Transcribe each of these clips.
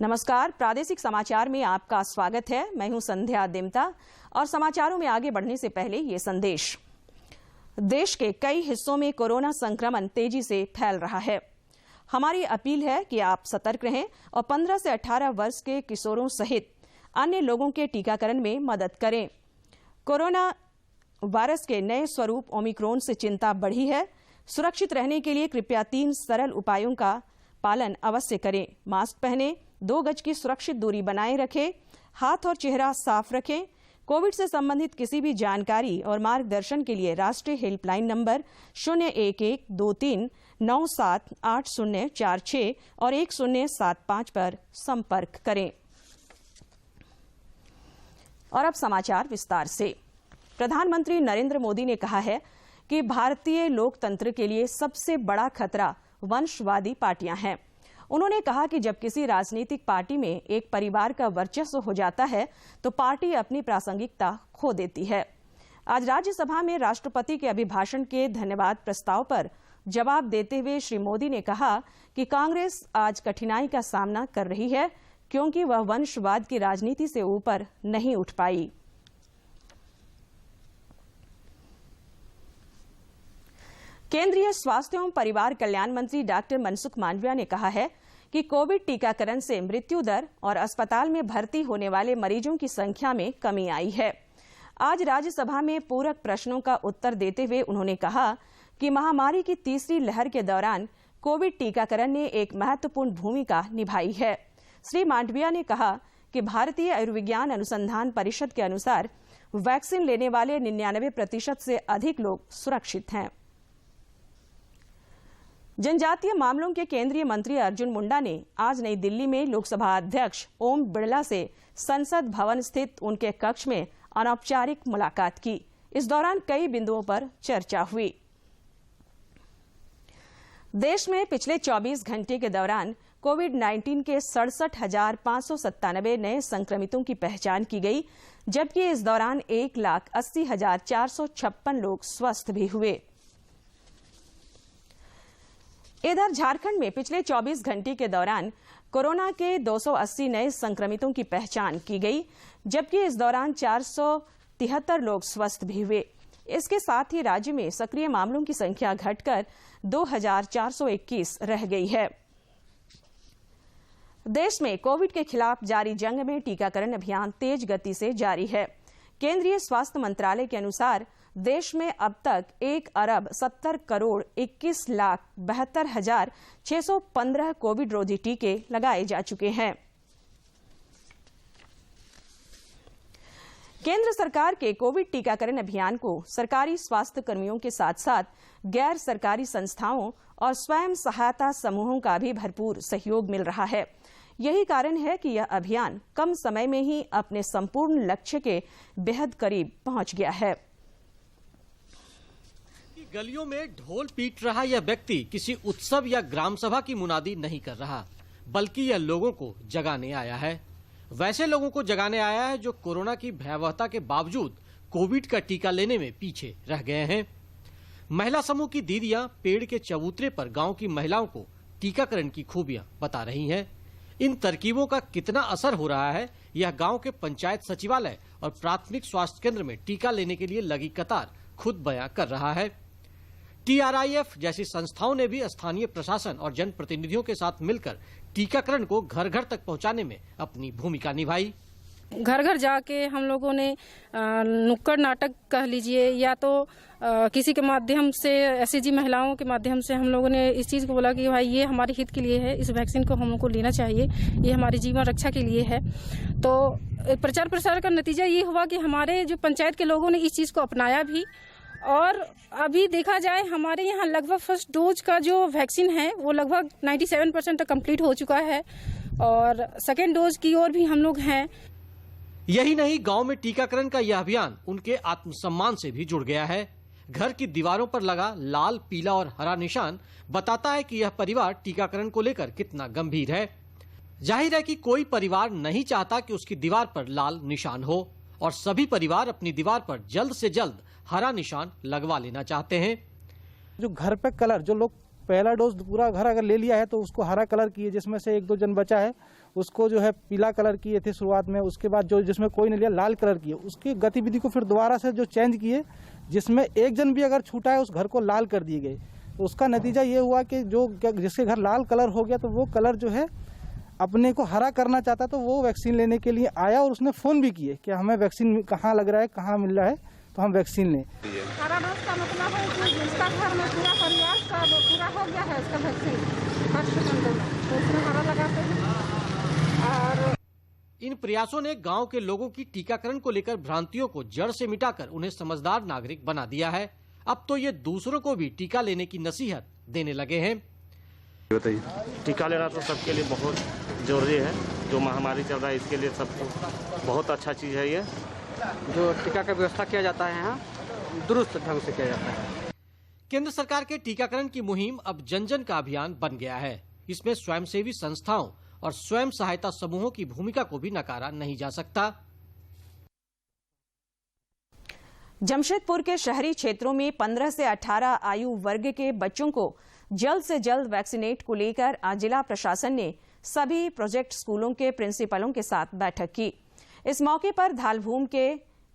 नमस्कार, प्रादेशिक समाचार में आपका स्वागत है। मैं हूं संध्या दिमता और समाचारों में आगे बढ़ने से पहले ये संदेश। देश के कई हिस्सों में कोरोना संक्रमण तेजी से फैल रहा है। हमारी अपील है कि आप सतर्क रहें और 15 से 18 वर्ष के किशोरों सहित अन्य लोगों के टीकाकरण में मदद करें। कोरोना वायरस के नए स्वरूप ओमिक्रॉन से चिंता बढ़ी है। सुरक्षित रहने के लिए कृपया 3 सरल उपायों का पालन अवश्य करें। मास्क पहनें, 2 गज की सुरक्षित दूरी बनाए रखें, हाथ और चेहरा साफ रखें। कोविड से संबंधित किसी भी जानकारी और मार्गदर्शन के लिए राष्ट्रीय हेल्पलाइन नंबर 0112397846 और 1075 पर संपर्क करें। और अब समाचार विस्तार से। प्रधानमंत्री नरेंद्र मोदी ने कहा है कि भारतीय लोकतंत्र के लिए सबसे बड़ा खतरा वंशवादी पार्टियां हैं। उन्होंने कहा कि जब किसी राजनीतिक पार्टी में एक परिवार का वर्चस्व हो जाता है तो पार्टी अपनी प्रासंगिकता खो देती है। आज राज्यसभा में राष्ट्रपति के अभिभाषण के धन्यवाद प्रस्ताव पर जवाब देते हुए श्री मोदी ने कहा कि कांग्रेस आज कठिनाई का सामना कर रही है क्योंकि वह वंशवाद की राजनीति से ऊपर नहीं उठ पाई। केंद्रीय स्वास्थ्य एवं परिवार कल्याण मंत्री डॉक्टर मनसुख मांडविया ने कहा है कि कोविड टीकाकरण से मृत्यु दर और अस्पताल में भर्ती होने वाले मरीजों की संख्या में कमी आई है। आज राज्यसभा में पूरक प्रश्नों का उत्तर देते हुए उन्होंने कहा कि महामारी की तीसरी लहर के दौरान कोविड टीकाकरण ने एक महत्वपूर्ण भूमिका निभाई है। श्री मांडविया ने कहा कि भारतीय आयुर्विज्ञान अनुसंधान परिषद के अनुसार वैक्सीन लेने वाले 99% से अधिक लोग सुरक्षित हैं। जनजातीय मामलों के केंद्रीय मंत्री अर्जुन मुंडा ने आज नई दिल्ली में लोकसभा अध्यक्ष ओम बिरला से संसद भवन स्थित उनके कक्ष में अनौपचारिक मुलाकात की। इस दौरान कई बिंदुओं पर चर्चा हुई। देश में पिछले 24 घंटे के दौरान कोविड-19 के 67,597 नए संक्रमितों की पहचान की गई, जबकि इस दौरान 1,80,456 लोग स्वस्थ भी हुए। इधर झारखंड में पिछले 24 घंटे के दौरान कोरोना के 280 नए संक्रमितों की पहचान की गई, जबकि इस दौरान 473 लोग स्वस्थ भी हुए। इसके साथ ही राज्य में सक्रिय मामलों की संख्या घटकर 2,421 रह गई है। देश में कोविड के खिलाफ जारी जंग में टीकाकरण अभियान तेज गति से जारी है। केंद्रीय स्वास्थ्य मंत्रालय के अनुसार देश में अब तक 1,70,71,72,615 कोविड रोधी टीके लगाए जा चुके हैं। केंद्र सरकार के कोविड टीकाकरण अभियान को सरकारी स्वास्थ्य कर्मियों के साथ साथ गैर सरकारी संस्थाओं और स्वयं सहायता समूहों का भी भरपूर सहयोग मिल रहा है। यही कारण है कि यह अभियान कम समय में ही अपने संपूर्ण लक्ष्य के बेहद करीब पहुंच गया है। गलियों में ढोल पीट रहा यह व्यक्ति किसी उत्सव या ग्राम सभा की मुनादी नहीं कर रहा, बल्कि यह लोगों को जगाने आया है। वैसे लोगों को जगाने आया है जो कोरोना की भयावहता के बावजूद कोविड का टीका लेने में पीछे रह गए हैं। महिला समूह की दीदियां पेड़ के चबूतरे पर गांव की महिलाओं को टीकाकरण की खूबियां बता रही हैं। इन तरकीबों का कितना असर हो रहा है, यह गाँव के पंचायत सचिवालय और प्राथमिक स्वास्थ्य केंद्र में टीका लेने के लिए लगी कतार खुद बयां कर रहा है। TRIF जैसी संस्थाओं ने भी स्थानीय प्रशासन और जनप्रतिनिधियों के साथ मिलकर टीकाकरण को घर घर तक पहुंचाने में अपनी भूमिका निभाई। घर घर जाके हम लोगों ने नुक्कड़ नाटक कह लीजिए या तो किसी के माध्यम से SHG महिलाओं के माध्यम से हम लोगों ने इस चीज़ को बोला कि भाई ये हमारे हित के लिए है, इस वैक्सीन को हम लोग को लेना चाहिए, ये हमारी जीवन रक्षा के लिए है। तो प्रचार प्रसार का नतीजा ये हुआ कि हमारे जो पंचायत के लोगों ने इस चीज़ को अपनाया भी, और अभी देखा जाए हमारे यहाँ लगभग फर्स्ट डोज का जो वैक्सीन है वो लगभग 97% तक कंप्लीट हो चुका है और सेकेंड डोज की ओर भी हम लोग हैं। यही नहीं, गांव में टीकाकरण का यह अभियान उनके आत्मसम्मान से भी जुड़ गया है। घर की दीवारों पर लगा लाल, पीला और हरा निशान बताता है कि यह परिवार टीकाकरण को लेकर कितना गंभीर है। जाहिर है कि कोई परिवार नहीं चाहता कि उसकी दीवार पर लाल निशान हो, और सभी परिवार अपनी दीवार पर जल्द से जल्द हरा निशान लगवा लेना चाहते हैं। जो घर पे कलर जो लोग पहला डोज पूरा घर अगर ले लिया है तो उसको हरा कलर किए, जिसमें से 1-2 जन बचा है उसको जो है पीला कलर किए थे शुरुआत में। उसके बाद जो जिसमें कोई नहीं लिया लाल कलर किए, उसकी गतिविधि को फिर दोबारा से जो चेंज किए, जिसमें 1 जन भी अगर छूटा है उस घर को लाल कर दिए गए। तो उसका नतीजा ये हुआ कि जो जिसके घर लाल कलर हो गया तो वो कलर जो है अपने को हरा करना चाहता, तो वो वैक्सीन लेने के लिए आया और उसने फ़ोन भी किए कि हमें वैक्सीन कहाँ लग रहा है, कहाँ मिल रहा है, तो हम वैक्सीन लें। हरा डोज का मतलब है कि जिसका घर में पूरा परिवार का पूरा हो गया है उसका वैक्सीन फर्स्ट डोज, तो उसमें हरा लगाते हैं। और इन प्रयासों ने गांव के लोगों की टीकाकरण को लेकर भ्रांतियों को जड़ से मिटाकर उन्हें समझदार नागरिक बना दिया है। अब तो ये दूसरों को भी टीका लेने की नसीहत देने लगे हैं। बताइए। टीका लेना तो सबके लिए बहुत जरूरी है। जो महामारी चल रहा है इसके लिए सबको बहुत अच्छा चीज़ है। ये जो टीका का व्यवस्था किया जाता है यहाँ दुरुस्त ढंग से किया जाता है। केंद्र सरकार के टीकाकरण की मुहिम अब जन जन का अभियान बन गया है। इसमें स्वयंसेवी संस्थाओं और स्वयं सहायता समूहों की भूमिका को भी नकारा नहीं जा सकता। जमशेदपुर के शहरी क्षेत्रों में 15 से 18 आयु वर्ग के बच्चों को जल्द से जल्द वैक्सीनेट को लेकर आज जिला प्रशासन ने सभी प्रोजेक्ट स्कूलों के प्रिंसिपलों के साथ बैठक की। इस मौके पर धालभूम के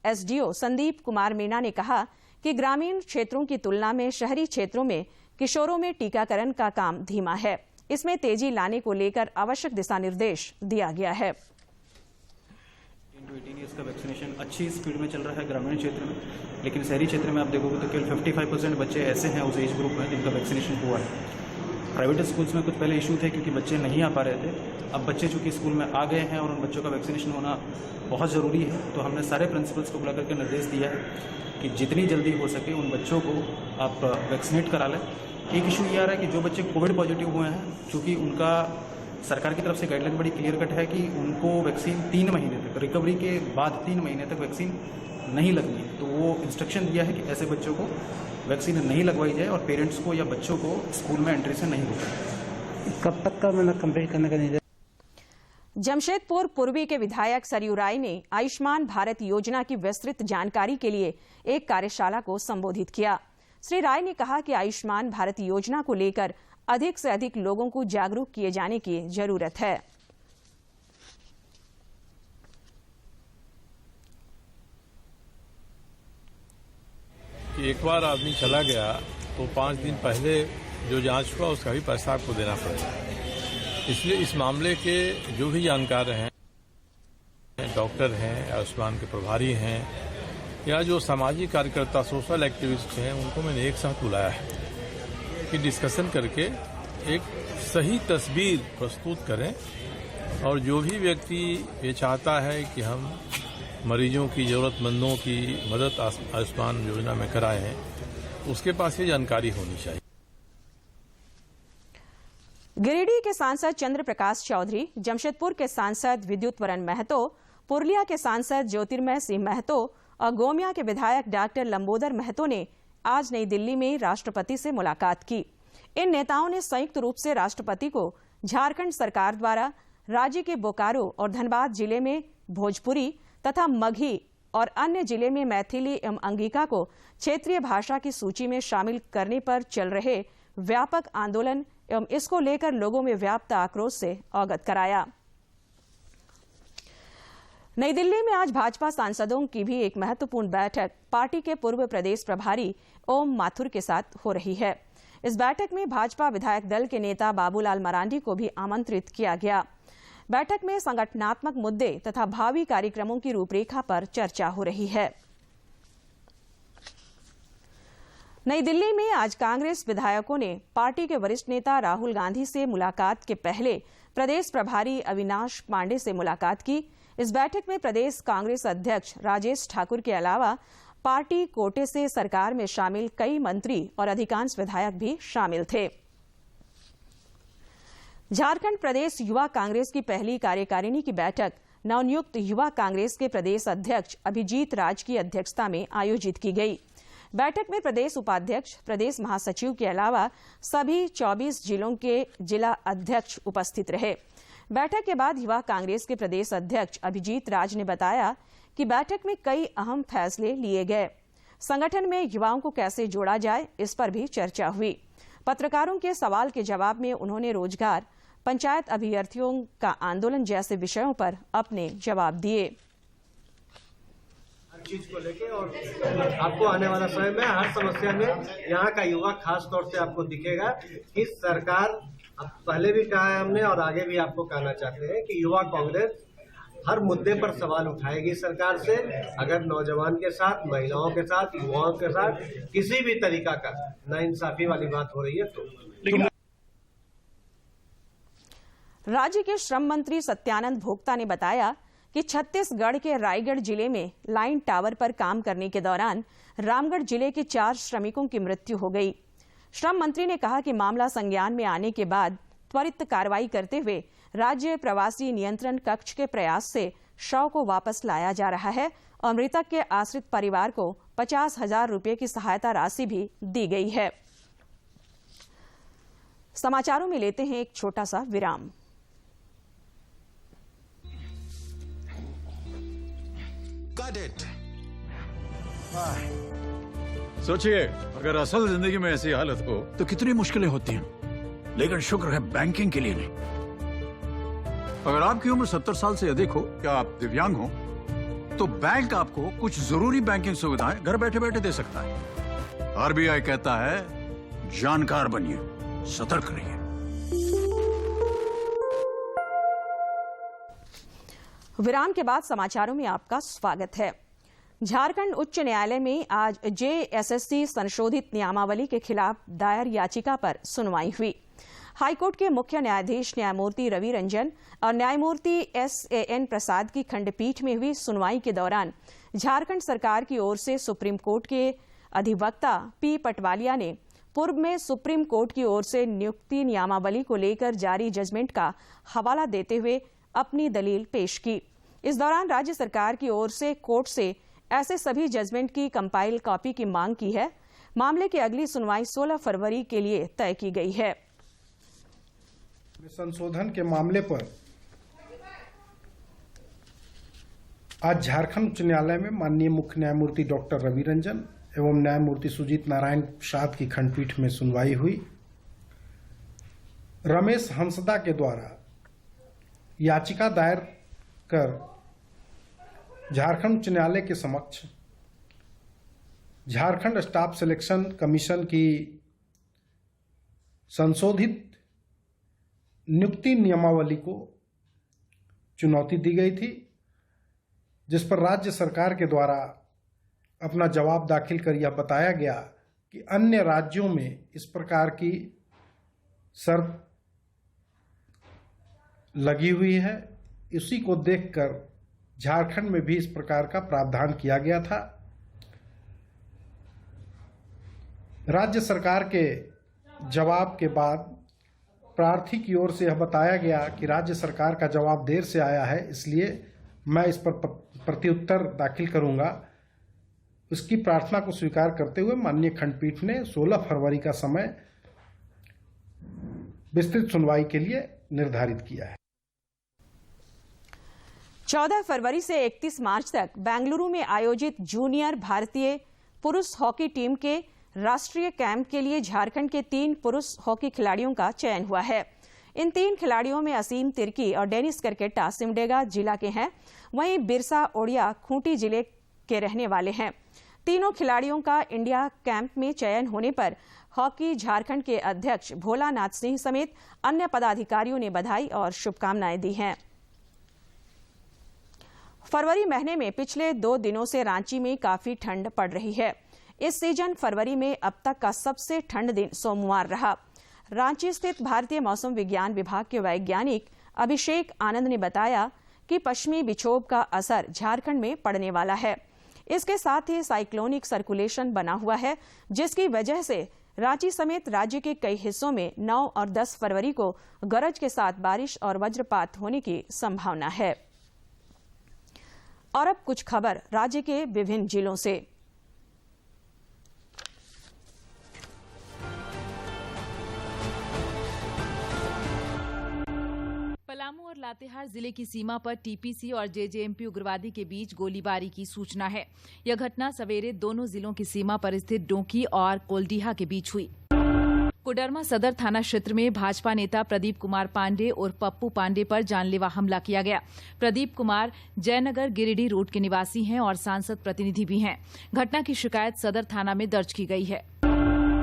एसडीओ संदीप कुमार मीणा ने कहा कि ग्रामीण क्षेत्रों की तुलना में शहरी क्षेत्रों में किशोरों में टीकाकरण का काम धीमा है। इसमें तेजी लाने को लेकर आवश्यक दिशा निर्देश दिया गया है। 18 ईयर्स का वैक्सीनेशन अच्छी स्पीड में चल रहा है ग्रामीण क्षेत्र में, लेकिन शहरी क्षेत्र में आप देखोगे तो केवल 55% बच्चे ऐसे हैं उस एज ग्रुप में जिनका वैक्सीनेशन हुआ है। प्राइवेट स्कूल्स में कुछ पहले इशू थे क्योंकि बच्चे नहीं आ पा रहे थे। अब बच्चे चूँकि स्कूल में आ गए हैं और उन बच्चों का वैक्सीनेशन होना बहुत ज़रूरी है, तो हमने सारे प्रिंसिपल्स को बुला करके निर्देश दिया है कि जितनी जल्दी हो सके उन बच्चों को आप वैक्सीनेट करा लें। एक इशू ये आ रहा है कि जो बच्चे कोविड पॉजिटिव हुए हैं, चूँकि उनका सरकार की तरफ से गाइडलाइन बड़ी क्लियर कट है कि उनको वैक्सीन 3 महीने तक, रिकवरी के बाद 3 महीने तक वैक्सीन नहीं लगनी है। तो वो इंस्ट्रक्शन दिया है कि ऐसे बच्चों को वैक्सीन नहीं लगवाई जाए और पेरेंट्स को या बच्चों को स्कूल में एंट्री से नहीं रोका। कब तक का मैंने कंप्लीट करने का निर्देश। जमशेदपुर पूर्वी के विधायक सरयू राय ने आयुष्मान भारत योजना की विस्तृत जानकारी के लिए एक कार्यशाला को संबोधित किया। श्री राय ने कहा कि आयुष्मान भारत योजना को लेकर अधिक से अधिक लोगों को जागरूक किए जाने की जरूरत है। एक बार आदमी चला गया तो 5 दिन पहले जो जांच हुआ उसका भी पैसा आपको देना पड़ेगा। इसलिए इस मामले के जो भी जानकार हैं, डॉक्टर हैं, आयुष्मान के प्रभारी हैं या जो सामाजिक कार्यकर्ता सोशल एक्टिविस्ट हैं, उनको मैंने एक साथ बुलाया है कि डिस्कशन करके एक सही तस्वीर प्रस्तुत करें और जो भी व्यक्ति ये चाहता है कि हम मरीजों की, जरूरतमंदों की मदद आयुष्मान योजना में कराएं, उसके पास ये जानकारी होनी चाहिए। गिरिडीह के सांसद चंद्र प्रकाश चौधरी, जमशेदपुर के सांसद विद्युत वरण महतो, पुरलिया के सांसद ज्योतिर्मय सिंह महतो और गोमिया के विधायक डॉक्टर लंबोदर महतो ने आज नई दिल्ली में राष्ट्रपति से मुलाकात की। इन नेताओं ने संयुक्त रूप से राष्ट्रपति को झारखंड सरकार द्वारा राज्य के बोकारो और धनबाद जिले में भोजपुरी तथा मगही और अन्य जिले में मैथिली एवं अंगिका को क्षेत्रीय भाषा की सूची में शामिल करने पर चल रहे व्यापक आंदोलन एवं इसको लेकर लोगों में व्याप्त आक्रोश से अवगत कराया। नई दिल्ली में आज भाजपा सांसदों की भी एक महत्वपूर्ण बैठक पार्टी के पूर्व प्रदेश प्रभारी ओम माथुर के साथ हो रही है। इस बैठक में भाजपा विधायक दल के नेता बाबूलाल मरांडी को भी आमंत्रित किया गया। बैठक में संगठनात्मक मुद्दे तथा भावी कार्यक्रमों की रूपरेखा पर चर्चा हो रही है। नई दिल्ली में आज कांग्रेस विधायकों ने पार्टी के वरिष्ठ नेता राहुल गांधी से मुलाकात के पहले प्रदेश प्रभारी अविनाश पांडे से मुलाकात की। इस बैठक में प्रदेश कांग्रेस अध्यक्ष राजेश ठाकुर के अलावा पार्टी कोटे से सरकार में शामिल कई मंत्री और अधिकांश विधायक भी शामिल थे। झारखंड प्रदेश युवा कांग्रेस की पहली कार्यकारिणी की बैठक नवनियुक्त युवा कांग्रेस के प्रदेश अध्यक्ष अभिजीत राज की अध्यक्षता में आयोजित की गई। बैठक में प्रदेश उपाध्यक्ष, प्रदेश महासचिव के अलावा सभी 24 जिलों के जिला अध्यक्ष उपस्थित रहे। बैठक के बाद युवा कांग्रेस के प्रदेश अध्यक्ष अभिजीत राज ने बताया कि बैठक में कई अहम फैसले लिए गए। संगठन में युवाओं को कैसे जोड़ा जाए, इस पर भी चर्चा हुई। पत्रकारों के सवाल के जवाब में उन्होंने रोजगार, पंचायत अभ्यर्थियों का आंदोलन जैसे विषयों पर अपने जवाब दिए। हर चीज को लेके और आपको आने वाला समय में हर समस्या में यहाँ का युवा खास तौर से आपको दिखेगा कि सरकार, अब पहले भी कहा है हमने और आगे भी आपको कहना चाहते हैं कि युवा कांग्रेस हर मुद्दे पर सवाल उठाएगी सरकार से। अगर नौजवान के साथ, महिलाओं के साथ, युवाओं के साथ किसी भी तरीका का नाइंसाफी वाली बात हो रही है तो राज्य के श्रम मंत्री सत्यानंद भोक्ता ने बताया कि छत्तीसगढ़ के रायगढ़ जिले में लाइन टावर पर काम करने के दौरान रामगढ़ जिले के 4 श्रमिकों की मृत्यु हो गई। श्रम मंत्री ने कहा कि मामला संज्ञान में आने के बाद त्वरित कार्रवाई करते हुए राज्य प्रवासी नियंत्रण कक्ष के प्रयास से शव को वापस लाया जा रहा है और मृतक के आश्रित परिवार को 50,000 रुपये की सहायता राशि भी दी गई है। समाचारों में लेते हैं एक छोटा सा विराम। सोचिए, अगर असल जिंदगी में ऐसी हालत हो तो कितनी मुश्किलें होती हैं, लेकिन शुक्र है बैंकिंग के लिए नहीं। अगर आपकी उम्र 70 साल से अधिक हो या आप दिव्यांग हो तो बैंक आपको कुछ जरूरी बैंकिंग सुविधाएं घर बैठे बैठे दे सकता है। आरबीआई कहता है, जानकार बनिए, सतर्क रहिए। विराम के बाद समाचारों में आपका स्वागत है। झारखंड उच्च न्यायालय में आज जेएसएससी संशोधित नियमावली के खिलाफ दायर याचिका पर सुनवाई हुई। हाईकोर्ट के मुख्य न्यायाधीश न्यायमूर्ति रवि रंजन और न्यायमूर्ति एसएन प्रसाद की खंडपीठ में हुई सुनवाई के दौरान झारखंड सरकार की ओर से सुप्रीम कोर्ट के अधिवक्ता पी पटवालिया ने पूर्व में सुप्रीम कोर्ट की ओर से नियुक्ति नियमावली को लेकर जारी जजमेंट का हवाला देते हुए अपनी दलील पेश की। इस दौरान राज्य सरकार की ओर से कोर्ट से ऐसे सभी जजमेंट की कंपाइल कॉपी की मांग की है। मामले की अगली सुनवाई 16 फरवरी के लिए तय की गई है। संशोधन के मामले पर आज झारखंड उच्च न्यायालय में माननीय मुख्य न्यायमूर्ति डॉक्टर रवि रंजन एवं न्यायमूर्ति सुजीत नारायण प्रसाद की खंडपीठ में सुनवाई हुई। रमेश हंसदा के द्वारा याचिका दायर कर झारखंड उच्च न्यायालय के समक्ष झारखंड स्टाफ सिलेक्शन कमीशन की संशोधित नियुक्ति नियमावली को चुनौती दी गई थी, जिस पर राज्य सरकार के द्वारा अपना जवाब दाखिल कर यह बताया गया कि अन्य राज्यों में इस प्रकार की शर्त लगी हुई है। इसी को देखकर झारखंड में भी इस प्रकार का प्रावधान किया गया था। राज्य सरकार के जवाब के बाद प्रार्थी की ओर से यह बताया गया कि राज्य सरकार का जवाब देर से आया है, इसलिए मैं इस पर प्रत्युत्तर दाखिल करूंगा। उसकी प्रार्थना को स्वीकार करते हुए माननीय खंडपीठ ने 16 फरवरी का समय विस्तृत सुनवाई के लिए निर्धारित किया है। 14 फरवरी से 31 मार्च तक बेंगलुरु में आयोजित जूनियर भारतीय पुरुष हॉकी टीम के राष्ट्रीय कैंप के लिए झारखंड के 3 पुरुष हॉकी खिलाड़ियों का चयन हुआ है। इन 3 खिलाड़ियों में असीम तिर्की और डेनिस करकेटा सिमडेगा जिला के हैं, वहीं बिरसा ओडिया खूंटी जिले के रहने वाले हैं। तीनों खिलाड़ियों का इंडिया कैंप में चयन होने पर हॉकी झारखंड के अध्यक्ष भोलानाथ सिंह समेत अन्य पदाधिकारियों ने बधाई और शुभकामनाएं दी हैं। फरवरी महीने में पिछले 2 दिनों से रांची में काफी ठंड पड़ रही है। इस सीजन फरवरी में अब तक का सबसे ठंड दिन सोमवार रहा। रांची स्थित भारतीय मौसम विज्ञान विभाग के वैज्ञानिक अभिषेक आनंद ने बताया कि पश्चिमी विक्षोभ का असर झारखंड में पड़ने वाला है। इसके साथ ही साइक्लोनिक सर्कुलेशन बना हुआ है, जिसकी वजह से रांची समेत राज्य के कई हिस्सों में 9 और 10 फरवरी को गरज के साथ बारिश और वज्रपात होने की संभावना है। और अब कुछ खबर राज्य के विभिन्न जिलों से। पलामू और लातेहार जिले की सीमा पर टीपीसी और जेजेएमपी उग्रवादी के बीच गोलीबारी की सूचना है। यह घटना सवेरे दोनों जिलों की सीमा पर स्थित डोंकी और कोलडीहा के बीच हुई। कोडरमा सदर थाना क्षेत्र में भाजपा नेता प्रदीप कुमार पांडे और पप्पू पांडे पर जानलेवा हमला किया गया। प्रदीप कुमार जयनगर गिरिडीह रोड के निवासी हैं और सांसद प्रतिनिधि भी हैं। घटना की शिकायत सदर थाना में दर्ज की गई है।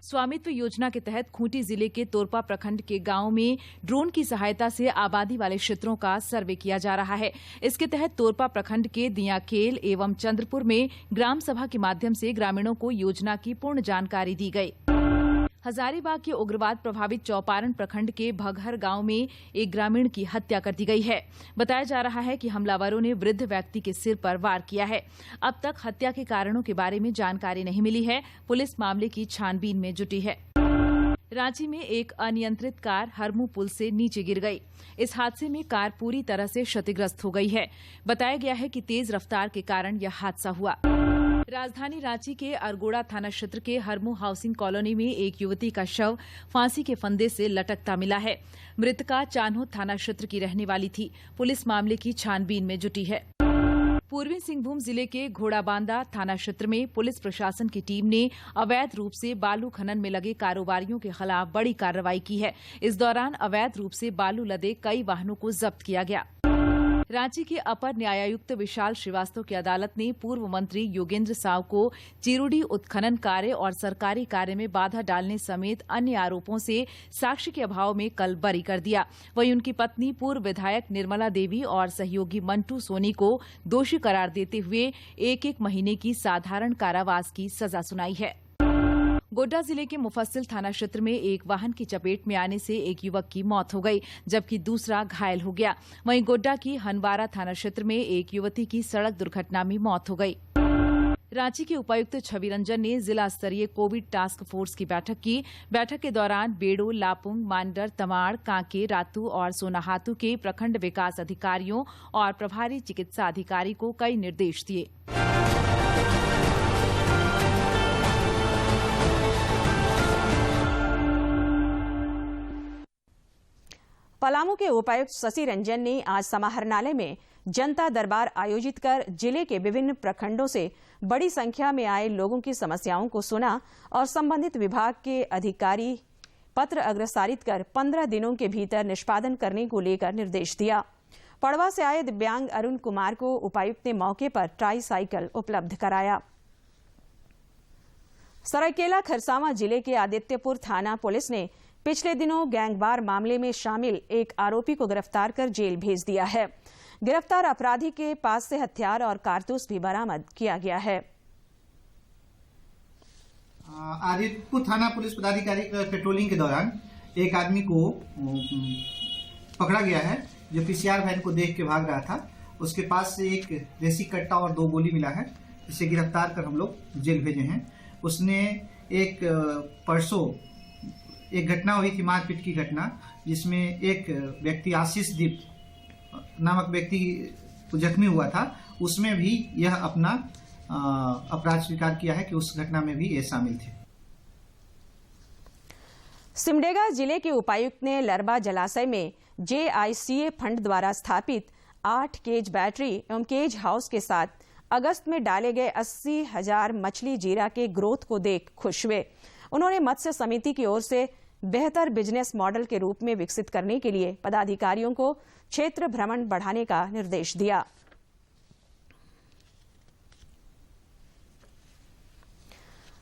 स्वामित्व योजना के तहत खूंटी जिले के तोरपा प्रखंड के गांव में ड्रोन की सहायता से आबादी वाले क्षेत्रों का सर्वे किया जा रहा है। इसके तहत तोरपा प्रखंड के दियाखेल एवं चंद्रपुर में ग्राम सभा के माध्यम से ग्रामीणों को योजना की पूर्ण जानकारी दी गई। हजारीबाग के उग्रवाद प्रभावित चौपारण प्रखंड के भगहर गांव में एक ग्रामीण की हत्या कर दी गई है। बताया जा रहा है कि हमलावरों ने वृद्ध व्यक्ति के सिर पर वार किया है। अब तक हत्या के कारणों के बारे में जानकारी नहीं मिली है। पुलिस मामले की छानबीन में जुटी है। रांची में एक अनियंत्रित कार हरमू पुल से नीचे गिर गई। इस हादसे में कार पूरी तरह से क्षतिग्रस्त हो गई है। बताया गया है कि तेज रफ्तार के कारण यह हादसा हुआ। राजधानी रांची के अरगोड़ा थाना क्षेत्र के हरमू हाउसिंग कॉलोनी में एक युवती का शव फांसी के फंदे से लटकता मिला है। मृतका चान्हो थाना क्षेत्र की रहने वाली थी। पुलिस मामले की छानबीन में जुटी है। पूर्वी सिंहभूम जिले के घोड़ाबांदा थाना क्षेत्र में पुलिस प्रशासन की टीम ने अवैध रूप से बालू खनन में लगे कारोबारियों के खिलाफ बड़ी कार्रवाई की है। इस दौरान अवैध रूप से बालू लदे कई वाहनों को जब्त किया गया। रांची के अपर न्यायायुक्त विशाल श्रीवास्तव की अदालत ने पूर्व मंत्री योगेंद्र साव को चिरुडी उत्खनन कार्य और सरकारी कार्य में बाधा डालने समेत अन्य आरोपों से साक्ष्य के अभाव में कल बरी कर दिया। वहीं उनकी पत्नी पूर्व विधायक निर्मला देवी और सहयोगी मंटू सोनी को दोषी करार देते हुए 1-1 महीने की साधारण कारावास की सजा सुनाई है। गोड्डा जिले के मुफस्सिल थाना क्षेत्र में एक वाहन की चपेट में आने से एक युवक की मौत हो गई, जबकि दूसरा घायल हो गया। वहीं गोड्डा की हनवारा थाना क्षेत्र में एक युवती की सड़क दुर्घटना में मौत हो गई। रांची के उपायुक्त छवि रंजन ने जिला स्तरीय कोविड टास्क फोर्स की बैठक की। बैठक के दौरान बेड़ो, लापुंग, मांडर, तमाड़, कांके, रातू और सोनाहातू के प्रखंड विकास अधिकारियों और प्रभारी चिकित्सा अधिकारी को कई निर्देश दिए। पलामू के उपायुक्त शशि रंजन ने आज समाहरणालय में जनता दरबार आयोजित कर जिले के विभिन्न प्रखंडों से बड़ी संख्या में आए लोगों की समस्याओं को सुना और संबंधित विभाग के अधिकारी पत्र अग्रसारित कर 15 दिनों के भीतर निष्पादन करने को लेकर निर्देश दिया। पड़वा से आए दिव्यांग अरुण कुमार को उपायुक्त ने मौके पर ट्राईसाइकिल उपलब्ध कराया। सरायकेला खरसावां जिले के आदित्यपुर थाना पुलिस ने पिछले दिनों गैंगवार मामले में शामिल एक आरोपी को गिरफ्तार कर जेल भेज दिया है। गिरफ्तार अपराधी के पास से हथियार और कारतूस भी बरामद किया गया है। आदित्यपुर थाना पुलिस पदाधिकारी पेट्रोलिंग के दौरान एक आदमी को पकड़ा गया है जो पीसीआर वैन को देख के भाग रहा था। उसके पास से एक देसी कट्टा और 2 गोली मिला है। इसे गिरफ्तार कर हम लोग जेल भेजे हैं। उसने एक परसों एक घटना हुई थी, मारपीट की घटना, जिसमें एक व्यक्ति आशीष दीप नामक व्यक्ति जख्मी हुआ था। उसमें भी यह अपना अपराध स्वीकार किया है कि उस घटना में भी ये शामिल थे। सिमडेगा जिले के उपायुक्त ने लरबा जलाशय में JICA फंड द्वारा स्थापित 8 केज बैटरी एवं केज हाउस के साथ अगस्त में डाले गए 80,000 मछली जीरा के ग्रोथ को देख खुश हुए। उन्होंने मत्स्य समिति की ओर से बेहतर बिजनेस मॉडल के रूप में विकसित करने के लिए पदाधिकारियों को क्षेत्र भ्रमण बढ़ाने का निर्देश दिया।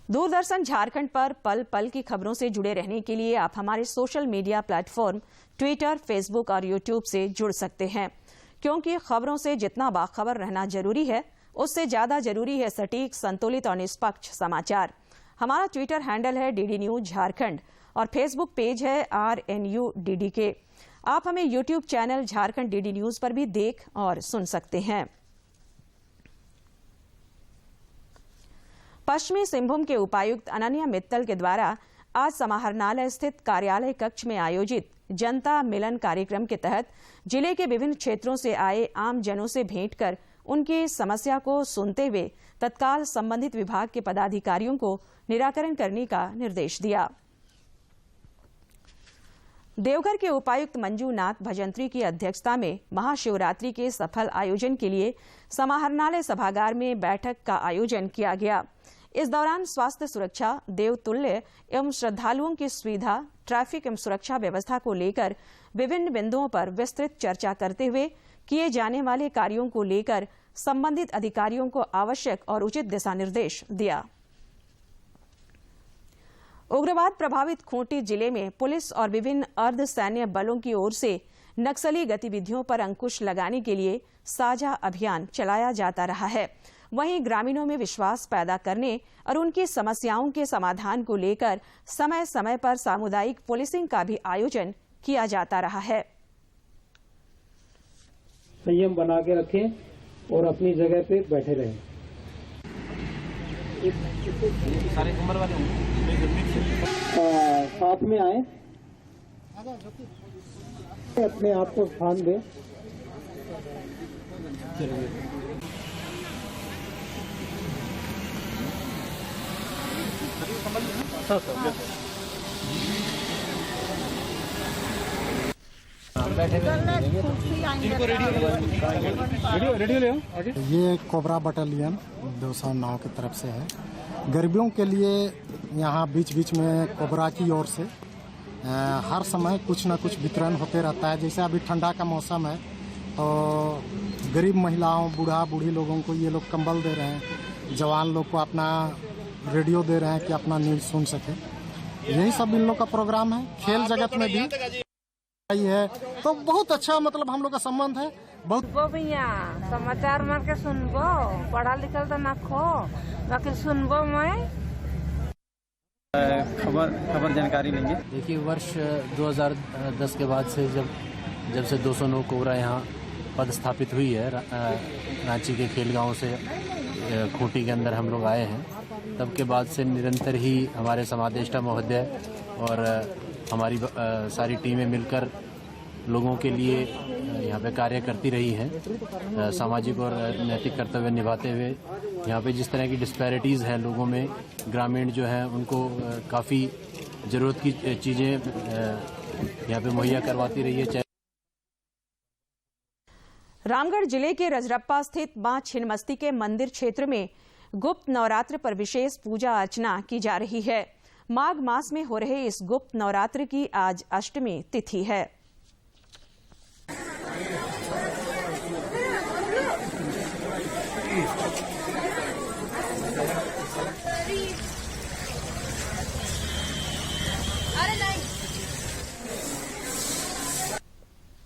दूरदर्शन झारखंड पर पल पल की खबरों से जुड़े रहने के लिए आप हमारे social media platform Twitter, Facebook और यूट्यूब से जुड़ सकते हैं, क्योंकि खबरों से जितना बाखबर रहना जरूरी है, उससे ज्यादा जरूरी है सटीक, संतुलित और निष्पक्ष समाचार। हमारा ट्विटर हैंडल है DD न्यूज झारखंड और फेसबुक पेज है RNUDDK। आप हमें YouTube channel Jharkhand DD news पर भी देख और सुन सकते हैं। पश्चिमी सिंहभूम के उपायुक्त अनन्या मित्तल के द्वारा आज समाहरणालय स्थित कार्यालय कक्ष में आयोजित जनता मिलन कार्यक्रम के तहत जिले के विभिन्न क्षेत्रों से आए आम जनों से भेंट कर उनकी समस्या को सुनते हुए तत्काल संबंधित विभाग के पदाधिकारियों को निराकरण करने का निर्देश दिया। देवघर के उपायुक्त मंजूनाथ भजंत्री की अध्यक्षता में महाशिवरात्रि के सफल आयोजन के लिए समाहरणालय सभागार में बैठक का आयोजन किया गया। इस दौरान स्वास्थ्य सुरक्षा, देवतुल्य एवं श्रद्धालुओं की सुविधा, ट्रैफिक एवं सुरक्षा व्यवस्था को लेकर विभिन्न बिंदुओं पर विस्तृत चर्चा करते हुए किए जाने वाले कार्यों को लेकर संबंधित अधिकारियों को आवश्यक और उचित दिशा निर्देश दिया। उग्रवाद प्रभावित खूंटी जिले में पुलिस और विभिन्न अर्धसैन्य बलों की ओर से नक्सली गतिविधियों पर अंकुश लगाने के लिए साझा अभियान चलाया जाता रहा है। वहीं ग्रामीणों में विश्वास पैदा करने और उनकी समस्याओं के समाधान को लेकर समय समय पर सामुदायिक पुलिसिंग का भी आयोजन किया जाता रहा है। संयम बना के रखें और अपनी जगह पे बैठे रहें। सारे उम्र वाले साथ में आए, अपने आप को स्थान दें। ये कोबरा बटालियन 209 की तरफ से है। गरीबों के लिए यहाँ बीच बीच में कोबरा की ओर से हर समय कुछ न कुछ वितरण होते रहता है। जैसे अभी ठंडा का मौसम है तो गरीब महिलाओं, बूढ़ा बूढ़ी लोगों को ये लोग कंबल दे रहे हैं, जवान लोग को अपना रेडियो दे रहे हैं कि अपना न्यूज़ सुन सके। यही सब इन लोग का प्रोग्राम है। खेल जगत में भी है तो बहुत अच्छा, मतलब हम लोग का संबंध है। बहुत भैया समाचार मार के सुनबो, पढ़ा लिखल तो ना खो, बाकी सुनबो मैं खबर जानकारी लेंगे। देखिए, वर्ष 2010 के बाद से जब से 209 कोबरा यहाँ पदस्थापित हुई है, रांची के खेलगांव से खूंटी के अंदर हम लोग आए हैं, तब के बाद से निरंतर ही हमारे समादेष्टा महोदय और हमारी सारी टीमें मिलकर लोगों के लिए यहाँ पे कार्य करती रही हैं। सामाजिक और नैतिक कर्तव्य निभाते हुए यहाँ पे जिस तरह की डिस्पैरिटीज़ हैं लोगों में, ग्रामीण जो हैं उनको काफ़ी ज़रूरत की चीज़ें यहाँ पे मुहैया करवाती रही है। रामगढ़ जिले के रजरप्पा स्थित मां छिन्नमस्ती के मंदिर क्षेत्र में गुप्त नवरात्र पर विशेष पूजा अर्चना की जा रही है। माघ मास में हो रहे इस गुप्त नवरात्र की आज अष्टमी तिथि है।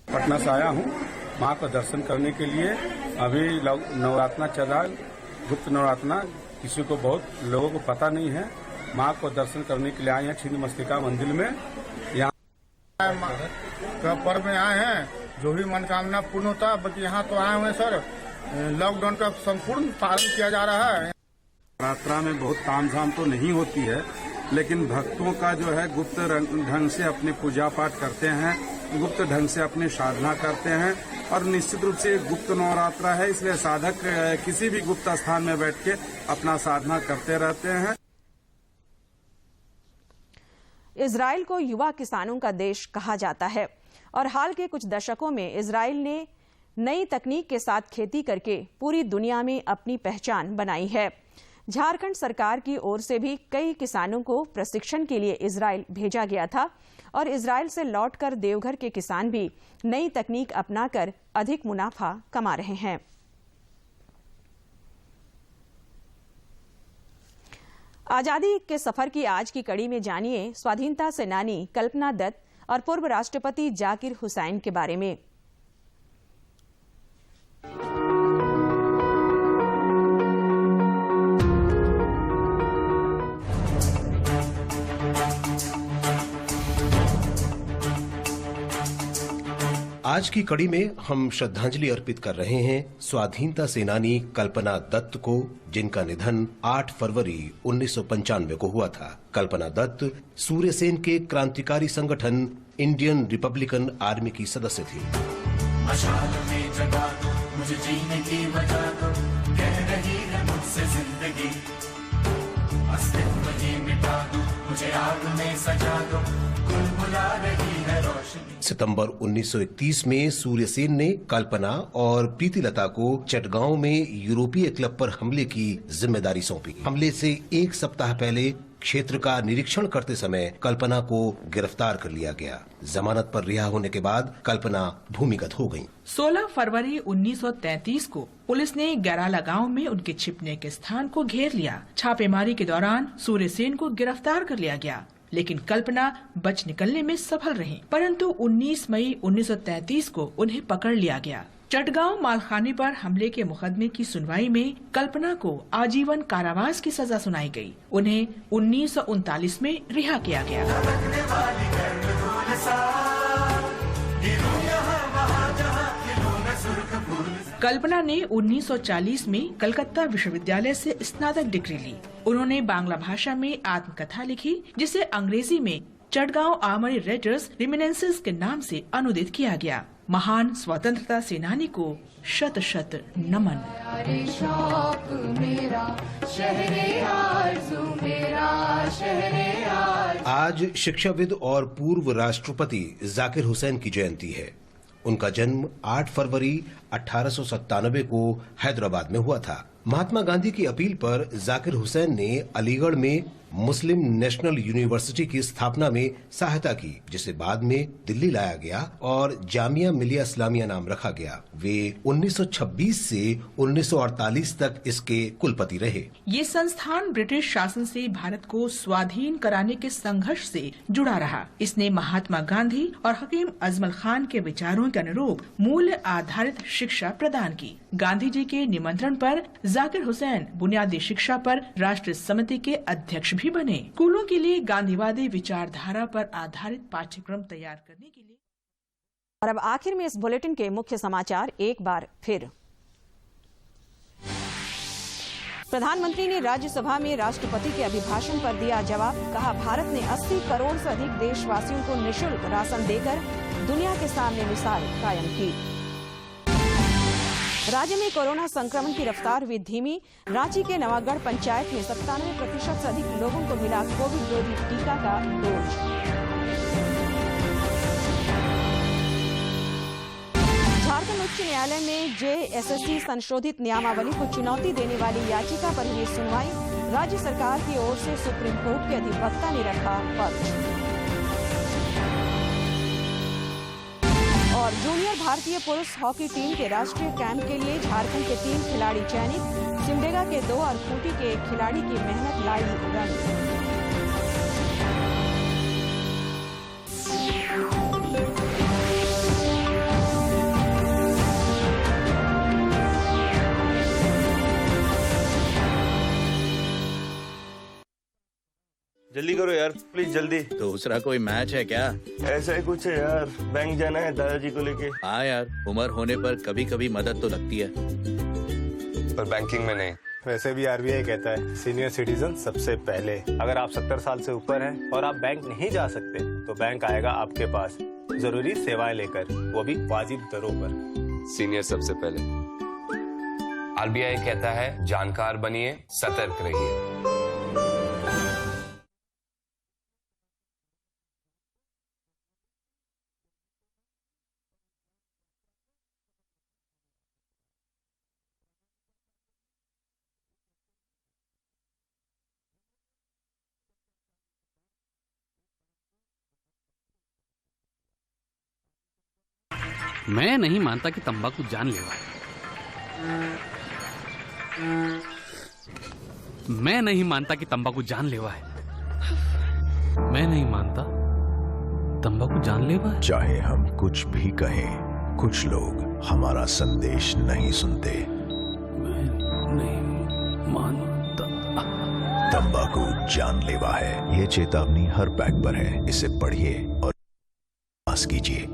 पटना से आया हूँ माँ का दर्शन करने के लिए। अभी नवरात्रा चल रहा है, गुप्त नवरात्रा, किसी को बहुत लोगों को पता नहीं है। माँ को दर्शन करने के लिए आए हैं छिन्नमस्तिका मंदिर में। यहाँ पर्व में आए हैं, जो भी मनोकामना पूर्ण होता है। बल्कि यहाँ तो आए हुए सर, लॉकडाउन का संपूर्ण पालन किया जा रहा है। नवरात्रा में बहुत तामझाम तो नहीं होती है, लेकिन भक्तों का जो है गुप्त ढंग से अपने पूजा पाठ करते हैं, गुप्त ढंग से अपनी साधना करते हैं। और निश्चित रूप से गुप्त नवरात्रा है, इसलिए साधक किसी भी गुप्त स्थान में बैठ के अपना साधना करते रहते हैं। इजराइल को युवा किसानों का देश कहा जाता है और हाल के कुछ दशकों में इजराइल ने नई तकनीक के साथ खेती करके पूरी दुनिया में अपनी पहचान बनाई है। झारखंड सरकार की ओर से भी कई किसानों को प्रशिक्षण के लिए इजराइल भेजा गया था और इजराइल से लौटकर देवघर के किसान भी नई तकनीक अपनाकर अधिक मुनाफा कमा रहे हैं। आजादी के सफर की आज की कड़ी में जानिए स्वाधीनता सेनानी कल्पना दत्त और पूर्व राष्ट्रपति जाकिर हुसैन के बारे में। आज की कड़ी में हम श्रद्धांजलि अर्पित कर रहे हैं स्वाधीनता सेनानी कल्पना दत्त को, जिनका निधन 8 फरवरी 1995 को हुआ था। कल्पना दत्त सूर्यसेन के क्रांतिकारी संगठन इंडियन रिपब्लिकन आर्मी की सदस्य थी। मशाल में जगा दो, मुझे जीने की वजह दो, कह रही है मुझसे जिंदगी, अस्तित्व ही मिटा दो। मुझे आग में सजा दो, बुला रही है रोशनी। सितंबर 1931 में सूर्यसेन ने कल्पना और प्रीतिलता को चटगांव में यूरोपीय क्लब पर हमले की जिम्मेदारी सौंपी। हमले से एक सप्ताह पहले क्षेत्र का निरीक्षण करते समय कल्पना को गिरफ्तार कर लिया गया। जमानत पर रिहा होने के बाद कल्पना भूमिगत हो गयी। 16 फरवरी 1933 को पुलिस ने गैराला गांव में उनके छिपने के स्थान को घेर लिया। छापेमारी के दौरान सूर्यसेन को गिरफ्तार कर लिया गया, लेकिन कल्पना बच निकलने में सफल रही। परंतु 19 मई 1933 को उन्हें पकड़ लिया गया। चटगांव मालखाने पर हमले के मुकदमे की सुनवाई में कल्पना को आजीवन कारावास की सजा सुनाई गई। उन्हें 1939 में रिहा किया गया। कल्पना ने 1940 में कलकत्ता विश्वविद्यालय से स्नातक डिग्री ली। उन्होंने बांग्ला भाषा में आत्मकथा लिखी, जिसे अंग्रेजी में चटगांव आर्मरी रेडर्स रिमिनेंसेस के नाम से अनुदित किया गया। महान स्वतंत्रता सेनानी को शत शत नमन। आज शिक्षाविद और पूर्व राष्ट्रपति जाकिर हुसैन की जयंती है। उनका जन्म 8 फरवरी 1897 को हैदराबाद में हुआ था। महात्मा गांधी की अपील पर जाकिर हुसैन ने अलीगढ़ में मुस्लिम नेशनल यूनिवर्सिटी की स्थापना में सहायता की, जिसे बाद में दिल्ली लाया गया और जामिया मिलिया इस्लामिया नाम रखा गया। वे 1926 से 1948 तक इसके कुलपति रहे। ये संस्थान ब्रिटिश शासन से भारत को स्वाधीन कराने के संघर्ष से जुड़ा रहा। इसने महात्मा गांधी और हकीम अजमल खान के विचारों के अनुरूप मूल्य आधारित शिक्षा प्रदान की। गांधी जी के निमंत्रण पर जाकिर हुसैन बुनियादी शिक्षा पर राष्ट्रीय समिति के अध्यक्ष भी बने। स्कूलों के लिए गांधीवादी विचारधारा पर आधारित पाठ्यक्रम तैयार करने के लिए। और अब आखिर में इस बुलेटिन के मुख्य समाचार एक बार फिर। प्रधानमंत्री ने राज्यसभा में राष्ट्रपति के अभिभाषण पर दिया जवाब। कहा, भारत ने 80 करोड़ से अधिक देशवासियों को निःशुल्क राशन देकर दुनिया के सामने मिसाल कायम की। राज्य में कोरोना संक्रमण की रफ्तार हुई धीमी। रांची के नवागढ़ पंचायत में 97% से अधिक लोगों को मिला कोविड रोधी टीका का डोज। झारखंड उच्च न्यायालय में जेएसएससी संशोधित नियमावली को चुनौती देने वाली याचिका पर हुई सुनवाई। राज्य सरकार की ओर से सुप्रीम कोर्ट के अधिवक्ता ने रखा पक्ष। और जूनियर भारतीय पुरुष हॉकी टीम के राष्ट्रीय कैंप के लिए झारखंड के 3 खिलाड़ी चयनित। सिमडेगा के 2 और खूंटी के 1 खिलाड़ी की मेहनत लाई रंग। जल्दी करो यार, प्लीज जल्दी। दूसरा कोई मैच है क्या? ऐसा ही कुछ है यार, बैंक जाना है दादाजी को लेके। हाँ यार, उम्र होने पर कभी कभी मदद तो लगती है, पर बैंकिंग में नहीं। वैसे भी आरबीआई कहता है सीनियर सिटीजन सबसे पहले। अगर आप 70 साल से ऊपर हैं और आप बैंक नहीं जा सकते तो बैंक आएगा आपके पास जरूरी सेवाएं लेकर, वो भी वाजिब दरों पर। सीनियर सबसे पहले। आरबीआई कहता है जानकार बनिए, सतर्क रहिए। मैं नहीं मानता कि तंबाकू जानलेवा है। मैं नहीं मानता कि तंबाकू जानलेवा है। मैं नहीं मानता तंबाकू जानलेवा है। चाहे हम कुछ भी कहें, कुछ लोग हमारा संदेश नहीं सुनते। मैं नहीं मानता। तंबाकू जानलेवा है, ये चेतावनी हर पैक पर है। इसे पढ़िए और पास कीजिए।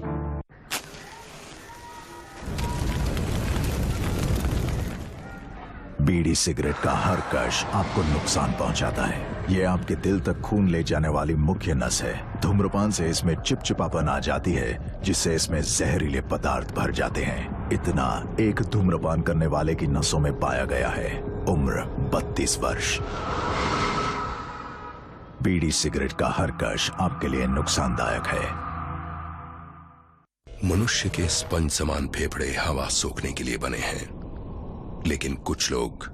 बीड़ी सिगरेट का हर कश आपको नुकसान पहुंचाता है। ये आपके दिल तक खून ले जाने वाली मुख्य नस है। धूम्रपान से इसमें चिपचिपापन आ जाती है, जिससे इसमें जहरीले पदार्थ भर जाते हैं। इतना एक धूम्रपान करने वाले की नसों में पाया गया है। उम्र 32 वर्ष। बीड़ी सिगरेट का हर कश आपके लिए नुकसानदायक है। मनुष्य के स्पंज समान फेफड़े हवा सोखने के लिए बने हैं, लेकिन कुछ लोग